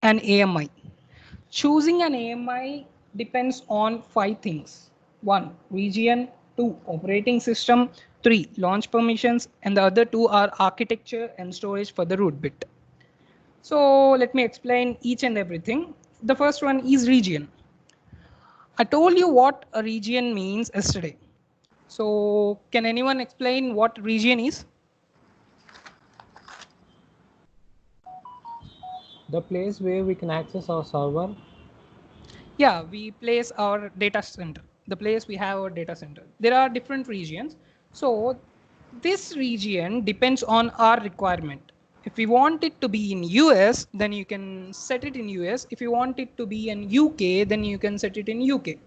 an AMI. Choosing an AMI depends on 5 things. 1. Region. 2. Operating system. 3. Launch permissions. And the other 2 are architecture and storage for the root bit. So let me explain each and everything. The first one is region. I told you what a region means yesterday. So can anyone explain what region is? The place where we can access our server. Yeah, we place our data center, the place we have our data center. There are different regions. So this region depends on our requirement. If we want it to be in US, then you can set it in US. If you want it to be in UK, then you can set it in UK.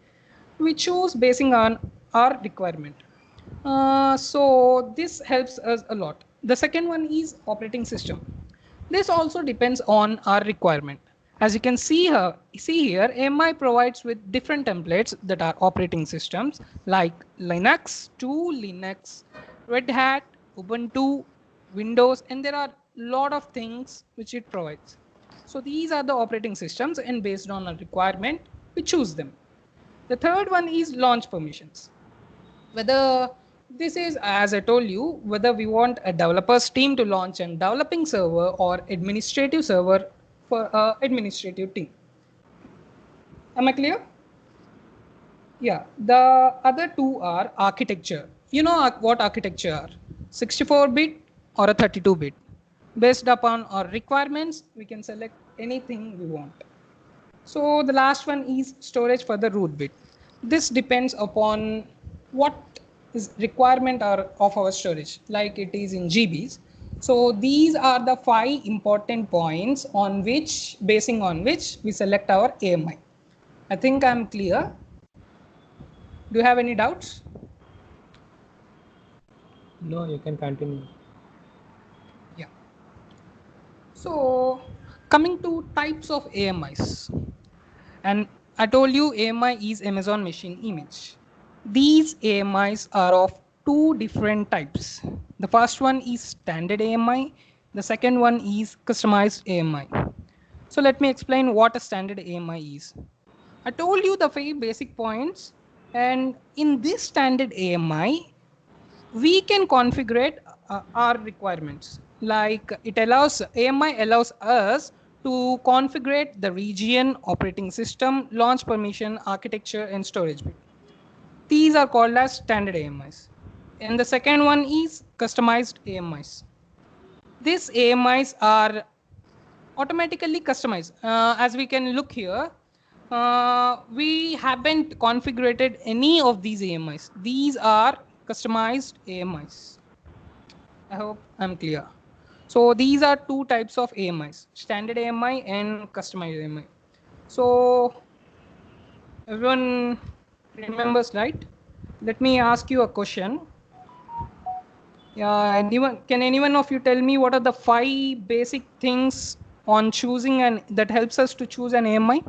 We choose basing on our requirement. So this helps us a lot. The second one is operating system. This also depends on our requirement. As you can see here, AMI provides with different templates that are operating systems like Linux, to Linux, Red Hat, Ubuntu, Windows, and there are a lot of things which it provides. So these are the operating systems, and based on our requirement, we choose them. The third one is launch permissions. Whether this is, as I told you, whether we want a developers team to launch a developing server or administrative server for administrative team. Am I clear? Yeah. The other two are architecture. You know what architecture are? 64-bit or a 32-bit. Based upon our requirements, we can select anything we want. So the last one is storage for the root bit. This depends upon what is requirement of our storage, like it is in GBs. So these are the 5 important points on which, basing on which we select our AMI. I think I'm clear. Do you have any doubts? No, you can continue. Yeah. So coming to types of AMIs. And I told you AMI is Amazon Machine Image. These AMIs are of 2 different types. The first one is standard AMI. The second one is customized AMI. So let me explain what a standard AMI is. I told you the 5 basic points, and in this standard AMI, we can configure our requirements. Like AMI allows us to configure the region, operating system, launch permission, architecture, and storage bit. These are called as standard AMIs. And the second one is customized AMIs. These AMIs are automatically customized. As we can look here, we haven't configured any of these AMIs. These are customized AMIs. I hope I'm clear. So these are 2 types of AMIs, standard AMI and customized AMI. So everyone remembers, right? Let me ask you a question. Yeah, can anyone of you tell me what are the 5 basic things on choosing and that helps us to choose an AMI?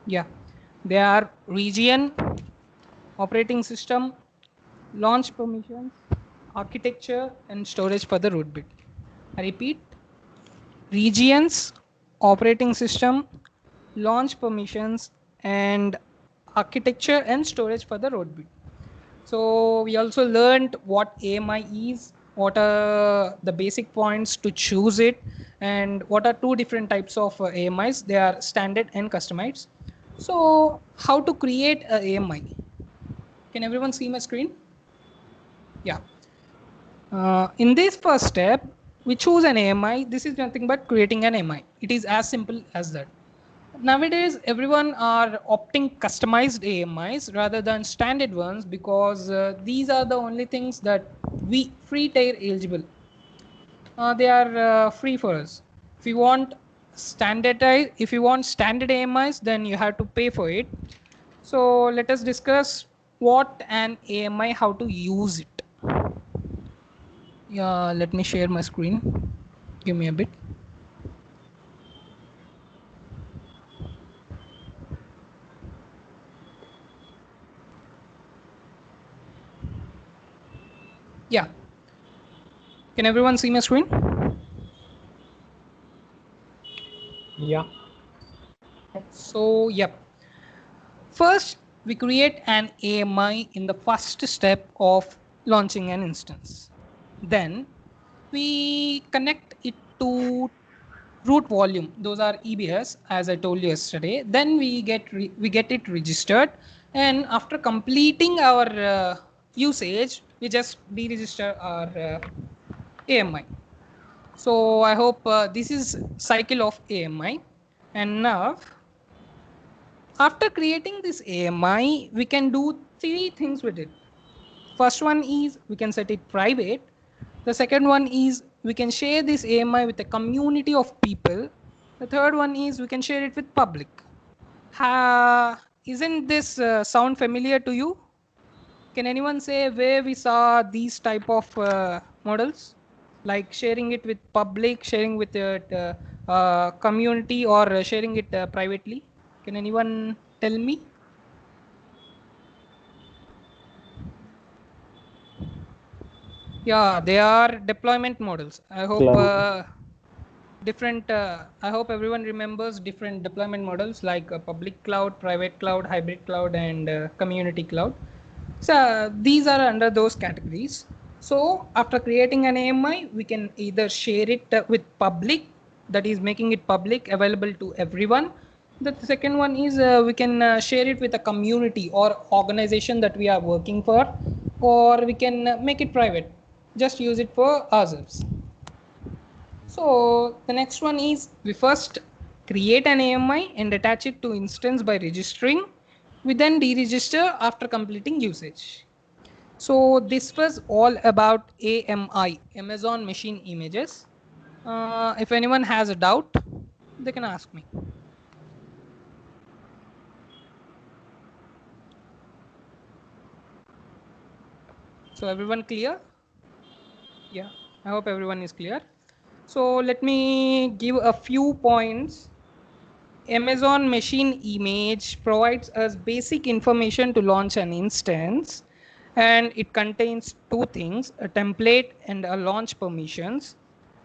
Yeah, they are region, operating system, launch permissions, architecture, and storage for the root bit. I repeat, regions, operating system, launch permissions, and architecture and storage for the root bit. So we also learned what AMI is, what are the basic points to choose it, and what are 2 different types of AMIs. They are standard and customized. So how to create a AMI? Can everyone see my screen? Yeah. In this first step, we choose an AMI. This is nothing but creating an AMI. It is as simple as that. Nowadays, everyone are opting customized AMIs rather than standard ones because these are the only things that we free tier eligible. They are free for us. If you want if you want standard AMIs, then you have to pay for it. So let us discuss what an AMI, how to use it. Yeah, let me share my screen. Give me a bit. Yeah. Can everyone see my screen? Yeah. So, yep. First, we create an AMI in the first step of launching an instance. Then we connect it to root volume. Those are EBS, as I told you yesterday. Then we get it registered, and after completing our usage, we just deregister our AMI. So I hope this is cycle of AMI. And now, after creating this AMI, we can do three things with it. First one is we can set it private. The second one is we can share this AMI with a community of people. The third one is we can share it with public. Isn't this sound familiar to you? Can anyone say where we saw these type of models? Like sharing it with public, sharing with the community, or sharing it privately? Can anyone tell me? Yeah, they are deployment models. I hope Cloud. I hope everyone remembers different deployment models like public cloud, private cloud, hybrid cloud, and community cloud. So these are under those categories. So after creating an AMI, we can either share it with public, that is making it public available to everyone. The second one is we can share it with a community or organization that we are working for, or we can make it private, just use it for ourselves. So the next one is we first create an AMI and attach it to instance by registering. We then deregister after completing usage. So this was all about AMI, Amazon Machine Images. If anyone has a doubt, they can ask me. So everyone clear? Yeah, I hope everyone is clear. So let me give a few points. Amazon Machine Image provides us basic information to launch an instance, and it contains two things, a template and a launch permissions.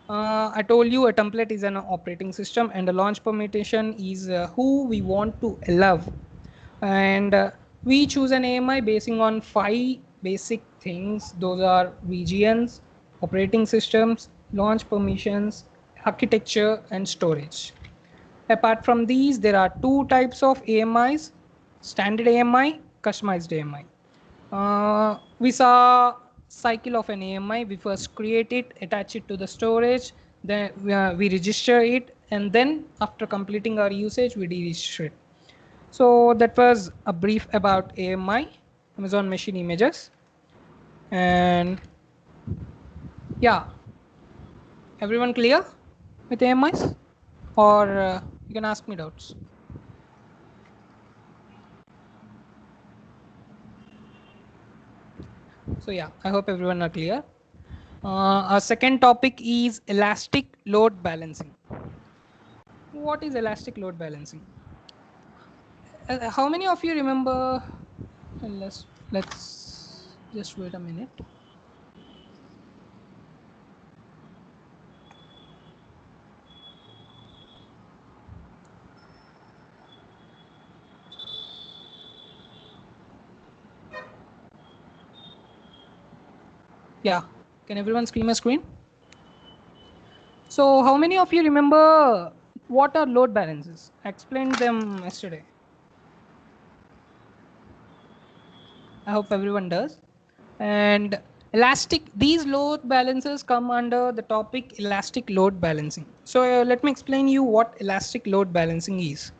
I told you a template is an operating system and a launch permission is who we want to allow. And we choose an AMI basing on 5 basic things. Those are regions, operating systems, launch permissions, architecture, and storage. Apart from these, there are two types of AMIs, standard AMI, customized AMI. We saw cycle of an AMI. We first create it, attach it to the storage, then we register it, and then after completing our usage, we deregister it. So that was a brief about AMI, Amazon Machine Images. And yeah, everyone clear with AMIs? Or you can ask me doubts. So yeah, I hope everyone are clear. Our second topic is elastic load balancing. What is elastic load balancing? How many of you remember? Let's just wait a minute. Yeah, can everyone see my screen? So how many of you remember what are load balances? I explained them yesterday. I hope everyone does. And these load balancers come under the topic elastic load balancing. So let me explain you what elastic load balancing is.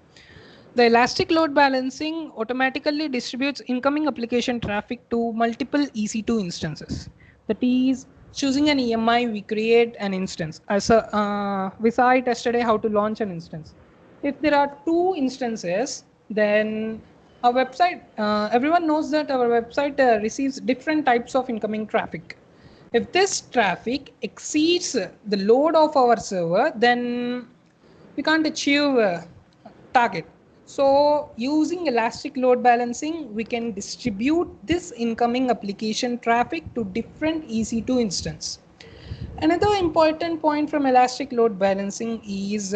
The elastic load balancing automatically distributes incoming application traffic to multiple EC2 instances. That is, choosing an EMI, we create an instance. We saw it yesterday how to launch an instance. If there are two instances, then our website, everyone knows that our website receives different types of incoming traffic. If this traffic exceeds the load of our server, then we can't achieve target. So using elastic load balancing, we can distribute this incoming application traffic to different EC2 instance. Another important point from elastic load balancing is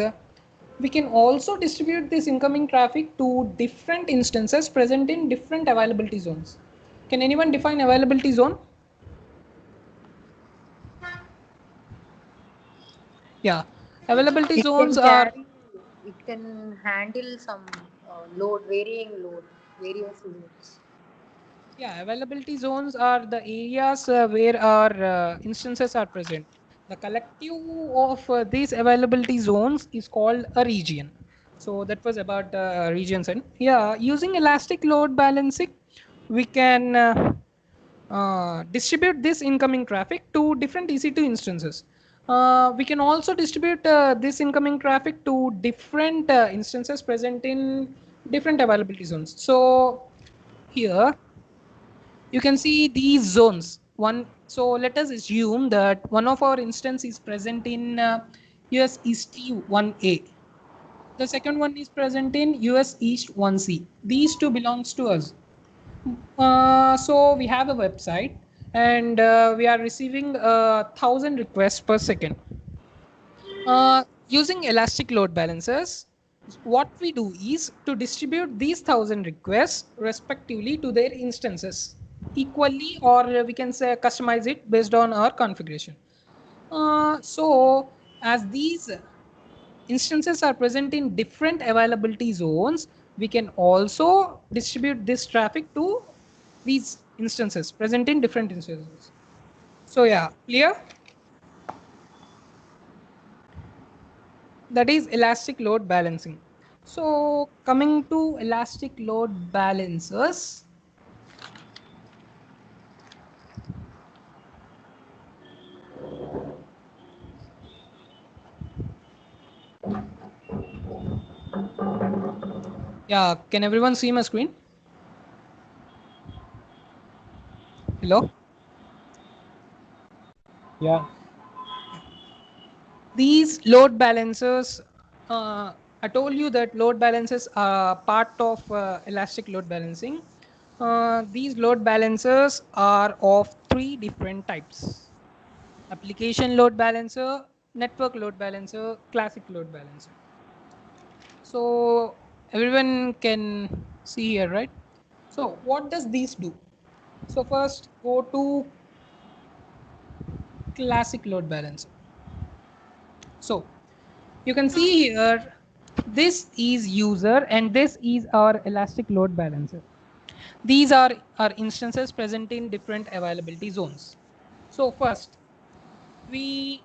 we can also distribute this incoming traffic to different instances present in different availability zones. Can anyone define availability zone? Yeah, availability It zones can are, carry, it can handle some load, varying load, various loads. yeah, availability zones are the areas where our instances are present. The collective of these availability zones is called a region. So that was about regions. And yeah, using elastic load balancing, we can distribute this incoming traffic to different EC2 instances. We can also distribute this incoming traffic to different instances present in different availability zones. So here you can see these zones. So let us assume that one of our instance is present in US East 1A. The second one is present in US East 1C. These two belongs to us. So we have a website and we are receiving 1,000 requests per second. Using elastic load balancers, what we do is to distribute these 1,000 requests respectively to their instances equally, or we can say customize it based on our configuration. So as these instances are present in different availability zones, we can also distribute this traffic to these instances present in different instances. So yeah, clear? That is elastic load balancing. So coming to elastic load balancers, yeah, can everyone see my screen? Hello? Yeah. These load balancers, I told you that load balancers are part of elastic load balancing. These load balancers are of three different types: application load balancer, network load balancer, classic load balancer. So everyone can see here, right? So what does these do? So first go to classic load balancer. So you can see here, this is user and this is our elastic load balancer. These are our instances present in different availability zones. So first, we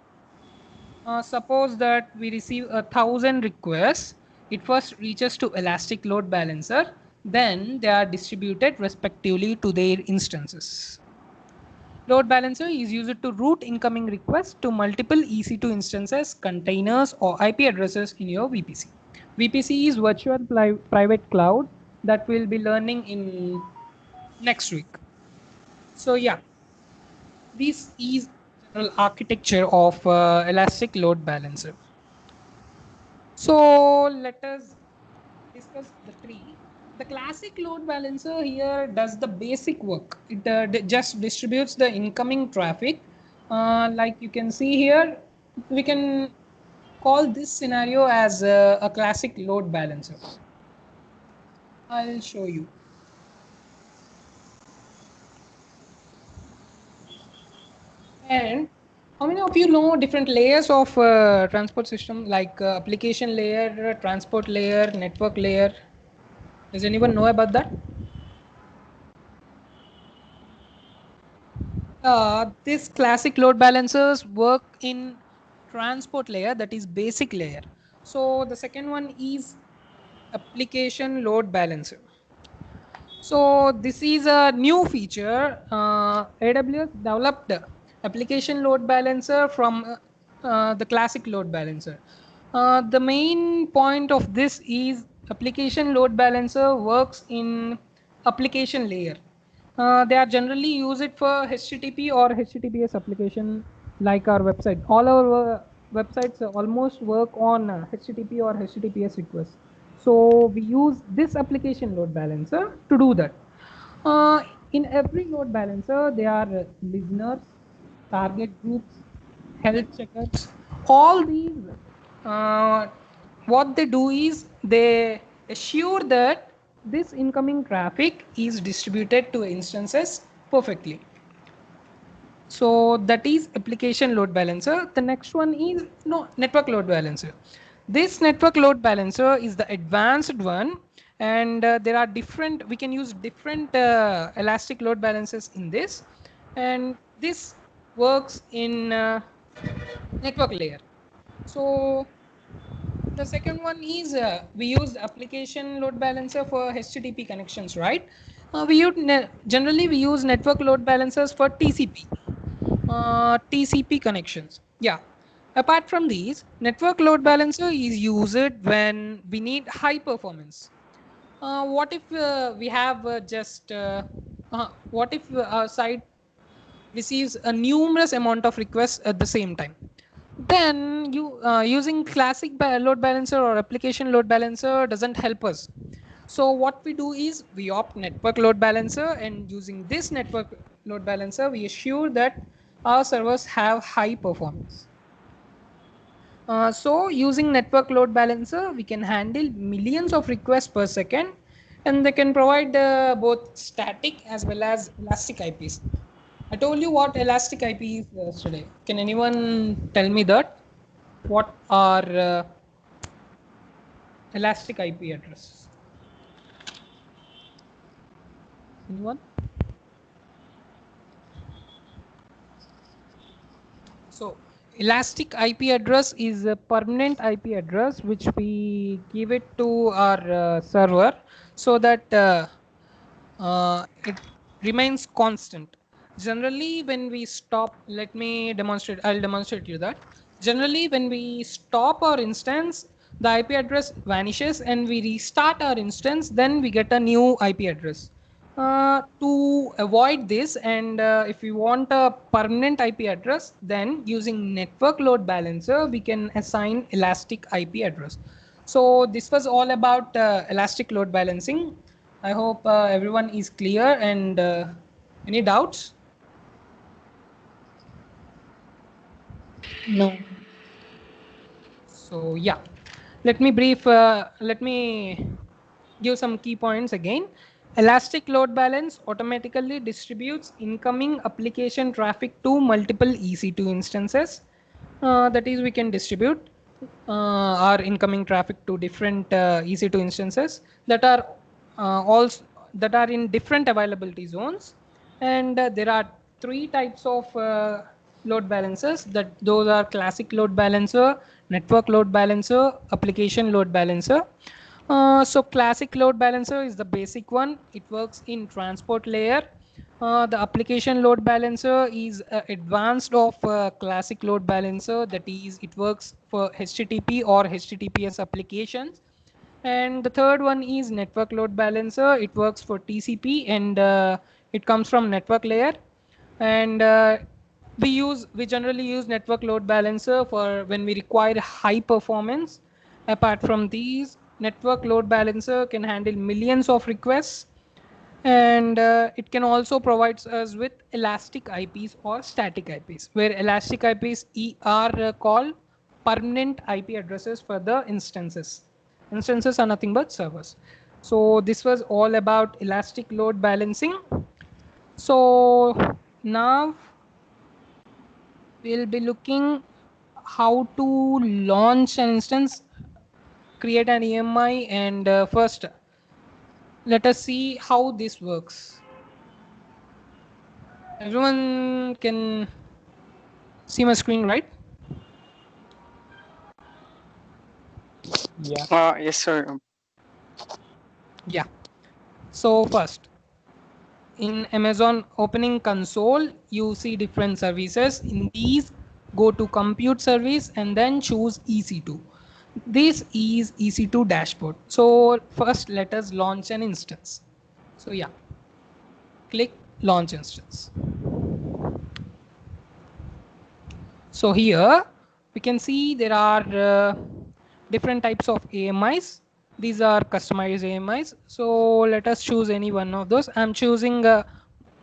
suppose that we receive 1,000 requests. It first reaches to elastic load balancer, then they are distributed respectively to their instances. Load balancer is used to route incoming requests to multiple EC2 instances, containers, or IP addresses in your VPC. VPC is virtual private cloud that we'll be learning in next week. So yeah, this is general architecture of elastic load balancer. So let us discuss the tree. The classic load balancer here does the basic work. It just distributes the incoming traffic. Like you can see here, we can call this scenario as a classic load balancer. I'll show you. And how many of you know different layers of transport system, like application layer, transport layer, network layer? Does anyone know about that? This classic load balancers work in transport layer, that is basic layer. So the second one is application load balancer. So this is a new feature. AWS developed application load balancer from the classic load balancer. The main point of this is application load balancer works in application layer. They are generally use it for HTTP or HTTPS application like our website. All our websites almost work on HTTP or HTTPS requests. So we use this application load balancer to do that. In every load balancer, there are listeners, target groups, health checkers. All these, uh, what they do is they assure that this incoming traffic is distributed to instances perfectly. So that is application load balancer. The next one is network load balancer. This network load balancer is the advanced one, and there are different. We can use different elastic load balancers in this, and this works in network layer. So the second one is we use application load balancer for HTTP connections, right? Generally we use network load balancers for TCP connections. Yeah. Apart from these, network load balancer is used when we need high performance. What if we have what if our site receives a numerous amount of requests at the same time? Then using classic load balancer or application load balancer doesn't help us. So what we do is we opt network load balancer, and using this network load balancer, we assure that our servers have high performance. So using network load balancer, we can handle millions of requests per second, and they can provide both static as well as elastic IPs. I told you what elastic IP is yesterday. Can anyone tell me that? What are elastic IP addresses? Anyone? So elastic IP address is a permanent IP address which we give it to our server so that it remains constant. Generally, when we stop, I'll demonstrate you that. Generally, when we stop our instance, the IP address vanishes and we restart our instance, then we get a new IP address. To avoid this, and if we want a permanent IP address, then using network load balancer, we can assign elastic IP address. So this was all about elastic load balancing. I hope everyone is clear, and any doubts? No. So yeah, let me give some key points again. Elastic load balance automatically distributes incoming application traffic to multiple EC2 instances. That is, we can distribute our incoming traffic to different EC2 instances that are also that are in different availability zones, and there are three types of load balancers. That those are classic load balancer, network load balancer, application load balancer. So classic load balancer is the basic one. It works in transport layer. The application load balancer is advanced of classic load balancer. That is, it works for HTTP or HTTPS applications. And the third one is network load balancer. It works for TCP, and it comes from network layer. And we generally use network load balancer for when we require high performance. Apart from these, network load balancer can handle millions of requests, and it can also provide us with elastic IPs or static IPs, where elastic IPs are called permanent IP addresses for the instances. Instances are nothing but servers. So this was all about elastic load balancing. So now we'll be looking how to launch an instance, create an EMI, and first let us see how this works. Everyone can see my screen, right? Yeah. Yes, sir. Yeah. So first, in Amazon opening console, you see different services. In these, go to compute service and then choose EC2. This is EC2 dashboard. So first, let us launch an instance. So yeah, click launch instance. So here we can see there are different types of AMIs. These are customized AMIs. So let us choose any one of those. I'm choosing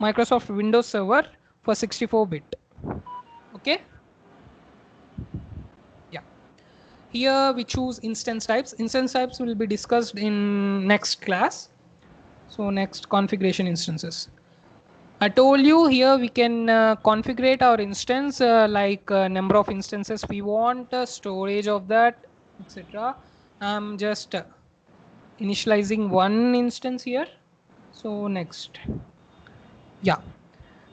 Microsoft Windows Server for 64-bit. Okay. Yeah. Here we choose instance types. Instance types will be discussed in next class. So next, configuration instances. I told you here we can configure our instance like number of instances we want, storage of that, etc. I'm just initializing one instance here. So next, yeah,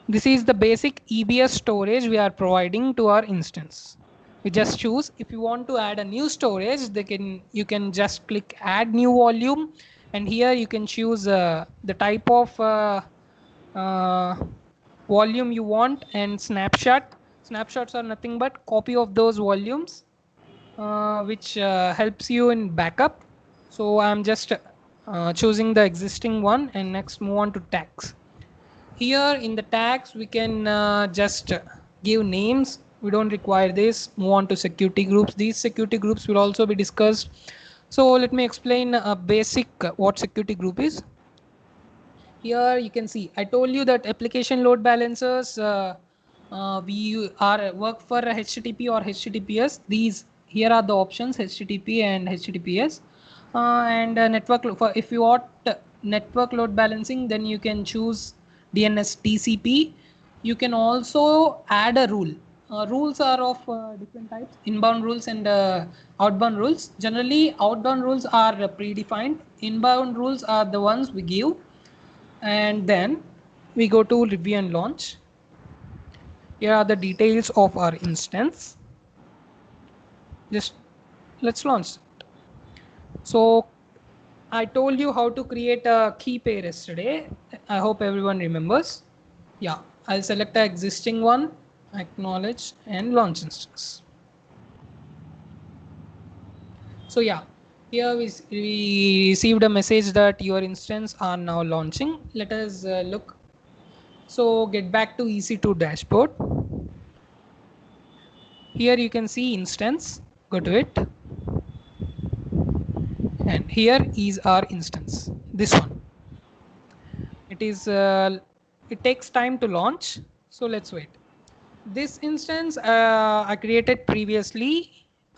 this is the basic EBS storage we are providing to our instance. We just choose if you want to add a new storage, you can just click add new volume, and here you can choose the type of uh, volume you want and snapshot. Snapshots are nothing but copy of those volumes, which helps you in backup. So I'm just choosing the existing one, and next move on to tags. Here in the tags, we can just give names. We don't require this. Move on to security groups. These security groups will also be discussed. So let me explain a basic what security group is. Here you can see, I told you that application load balancers, we are work for HTTP or HTTPS. These here are the options, HTTP and HTTPS. If you want network load balancing, then you can choose DNS TCP. You can also add a rule. Rules are of different types, inbound rules and outbound rules. Generally, outbound rules are predefined. Inbound rules are the ones we give, and then we go to review and launch. Here are the details of our instance. Just let's launch. So I told you how to create a key pair yesterday. I hope everyone remembers. Yeah, I'll select the existing one, acknowledge, and launch instance. So yeah, here we received a message that your instance are now launching. Let us look. So get back to EC2 dashboard. Here you can see instance, go to it, and here is our instance, this one. It takes time to launch, so let's wait. This instance I created previously.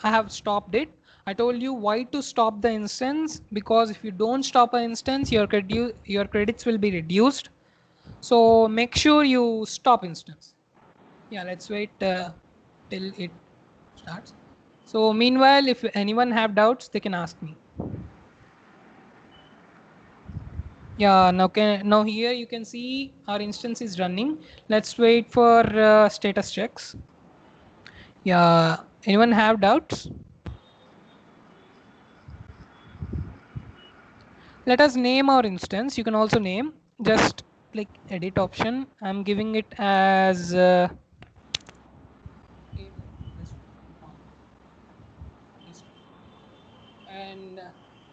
I have stopped it. I told you why to stop the instance, because if you don't stop an instance, your credits will be reduced. So make sure you stop instance. Yeah, let's wait till it starts. So meanwhile, if anyone have doubts, they can ask me. Yeah, now here you can see our instance is running. Let's wait for status checks. Yeah, anyone have doubts? Let us name our instance. You can also name. Just click edit option. I'm giving it as and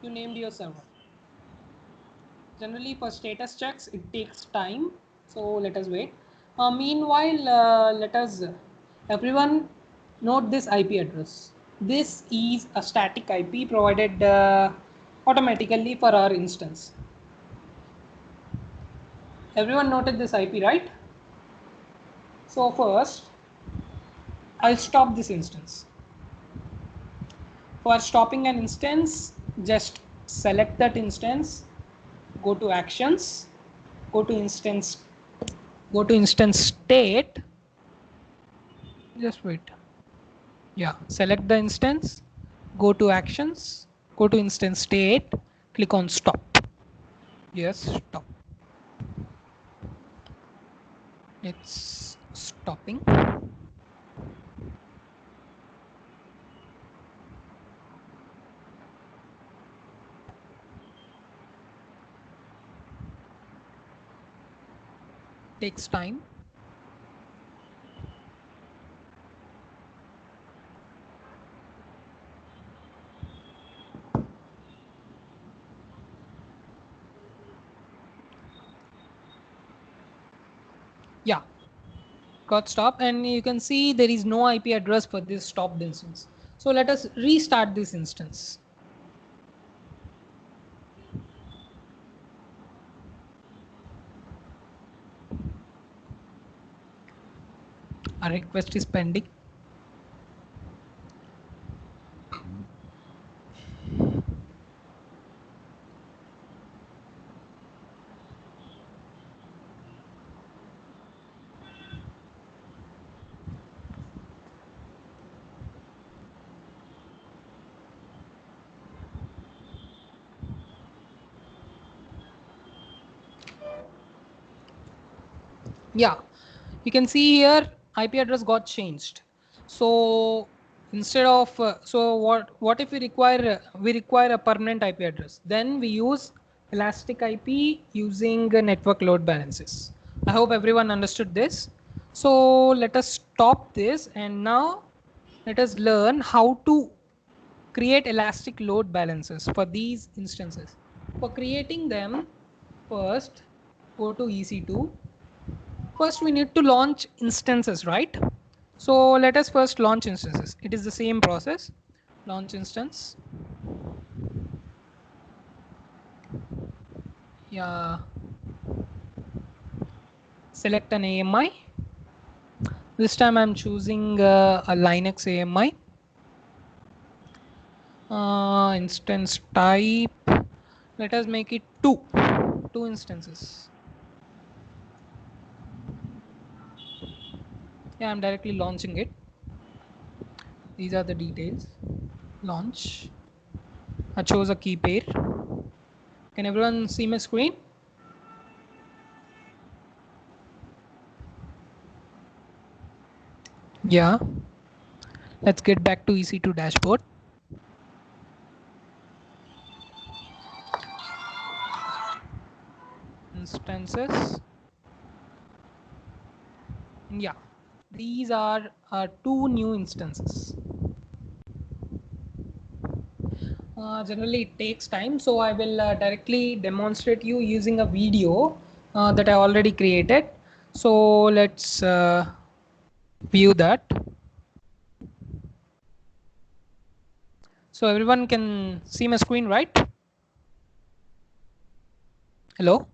you named your server. Generally for status checks, it takes time. So let us wait. Meanwhile, let us everyone note this IP address. This is a static IP provided automatically for our instance. Everyone noted this IP, right? So first, I'll stop this instance. For stopping an instance, just select that instance, go to actions, go to instance state. Just wait. Yeah, select the instance, go to actions, go to instance state, click on stop. Yes, stop. It's stopping. Takes time. Yeah, got stop, and you can see there is no IP address for this stopped instance. So let us restart this instance. A request is pending. Yeah, you can see here IP address got changed. So instead of so what if we require a permanent IP address? Then we use elastic IP using network load balances. I hope everyone understood this. So let us stop this and now let us learn how to create elastic load balances for these instances. For creating them, first go to EC2. First, we need to launch instances, right? So let us first launch instances. It is the same process. Launch instance. Yeah. Select an AMI. This time I'm choosing a Linux AMI. Instance type. Let us make it two instances. Yeah, I'm directly launching it. These are the details. Launch. I chose a key pair. Can everyone see my screen? Yeah. Let's get back to EC2 dashboard. Instances. Yeah, these are two new instances. Generally it takes time, so I will directly demonstrate you using a video that I already created. So let's view that. So everyone can see my screen, right? Hello?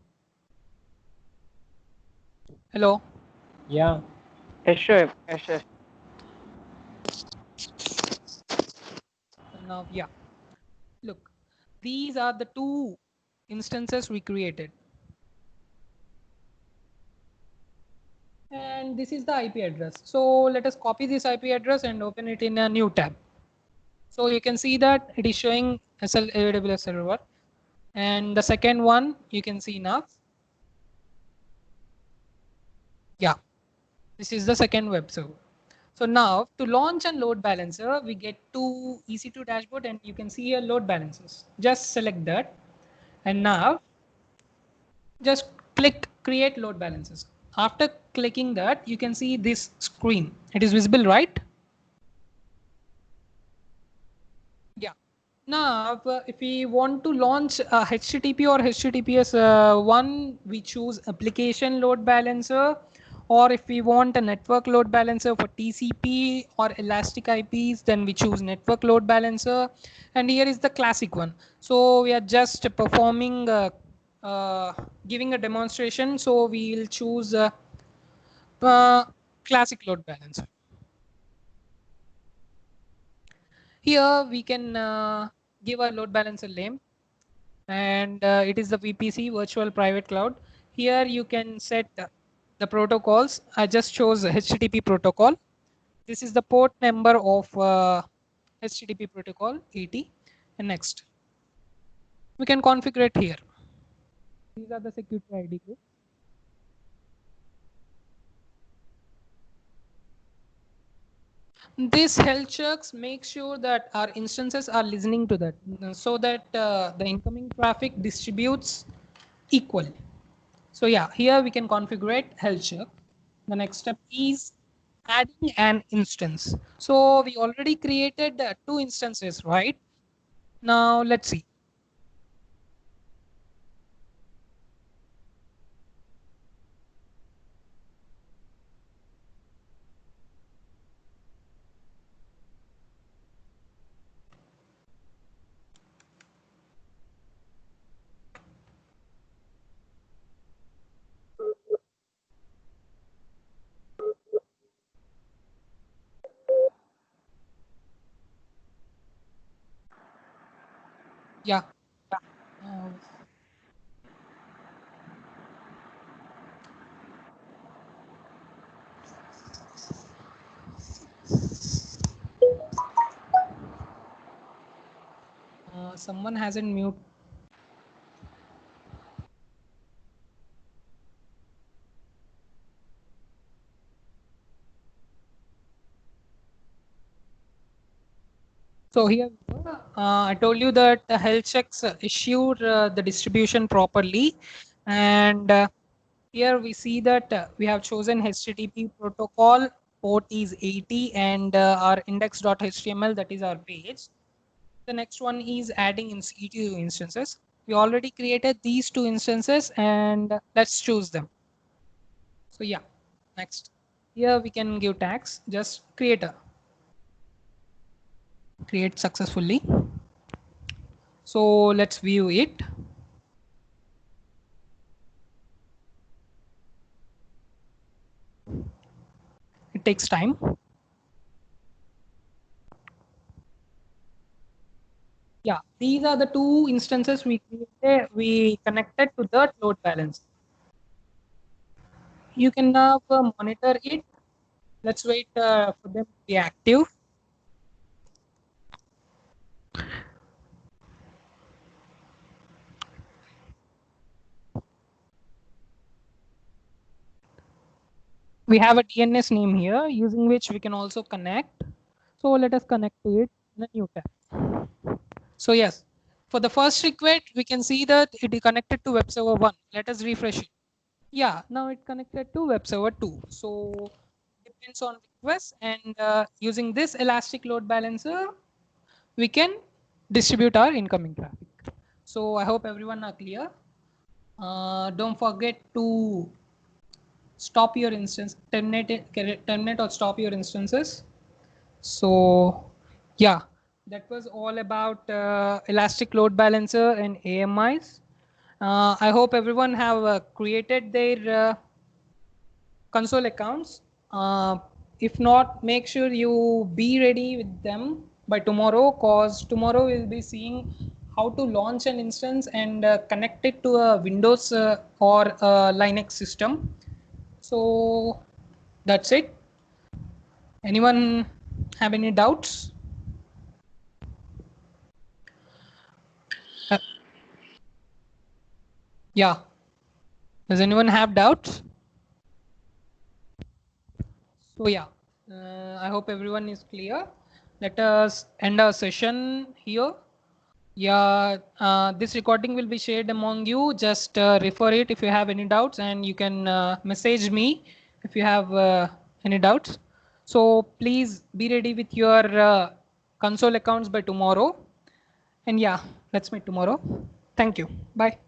Hello? Yeah. Yes, sure. Yes, sure. Now, yeah, look, these are the two instances we created. And this is the IP address. So let us copy this IP address and open it in a new tab. So you can see that it is showing SL AWS server. And the second one you can see now. Yeah, this is the second web server. So now to launch and load balancer, we get to EC2 dashboard and you can see here load balancers. Just select that. And now just click create load balancers. After clicking that, you can see this screen. It is visible, right? Yeah. Now, if we want to launch a HTTP or HTTPS one, we choose application load balancer. Or if we want a network load balancer for TCP or elastic IPs, then we choose network load balancer. And here is the classic one. So we are just performing, giving a demonstration. So we will choose uh, classic load balancer. Here we can give a load balancer name. And it is the VPC virtual private cloud. Here you can set the protocols. I just chose HTTP protocol. This is the port number of HTTP protocol 80 and next. We can configure it here. These are the security ID groups. This health checks make sure that our instances are listening to that so that the incoming traffic distributes equally. So yeah, here we can configure health check. The next step is adding an instance. So we already created two instances, right? Now let's see. Yeah. Uh, someone hasn't mute. So here, I told you that the health checks issued the distribution properly, and here we see that we have chosen HTTP protocol. Port is 80, and our index.html, that is our page. The next one is adding in EC2 instances. We already created these two instances, and let's choose them. So yeah, next. Here we can give tags. Just create successfully. So let's view it. It takes time. Yeah, these are the two instances we created. We connected to the load balance. You can now monitor it. Let's wait for them to be active. We have a DNS name here using which we can also connect. So let us connect to it in a new tab. So yes, for the first request, we can see that it is connected to web server 1. Let us refresh it. Yeah, now it connected to web server 2. So depends on request, and using this elastic load balancer, we can distribute our incoming traffic. So I hope everyone are clear. Don't forget to stop your instance, terminate or stop your instances. So yeah, that was all about elastic load balancer and AMIs. I hope everyone have created their console accounts. If not, make sure you be ready with them by tomorrow, cause tomorrow we'll be seeing how to launch an instance and connect it to a Windows or a Linux system. So that's it. Anyone have any doubts? Uh, yeah. Does anyone have doubts? So yeah, I hope everyone is clear. Let us end our session here. Yeah, this recording will be shared among you. Just refer it if you have any doubts, and you can message me if you have any doubts. So please be ready with your console accounts by tomorrow. And yeah, let's meet tomorrow. Thank you. Bye.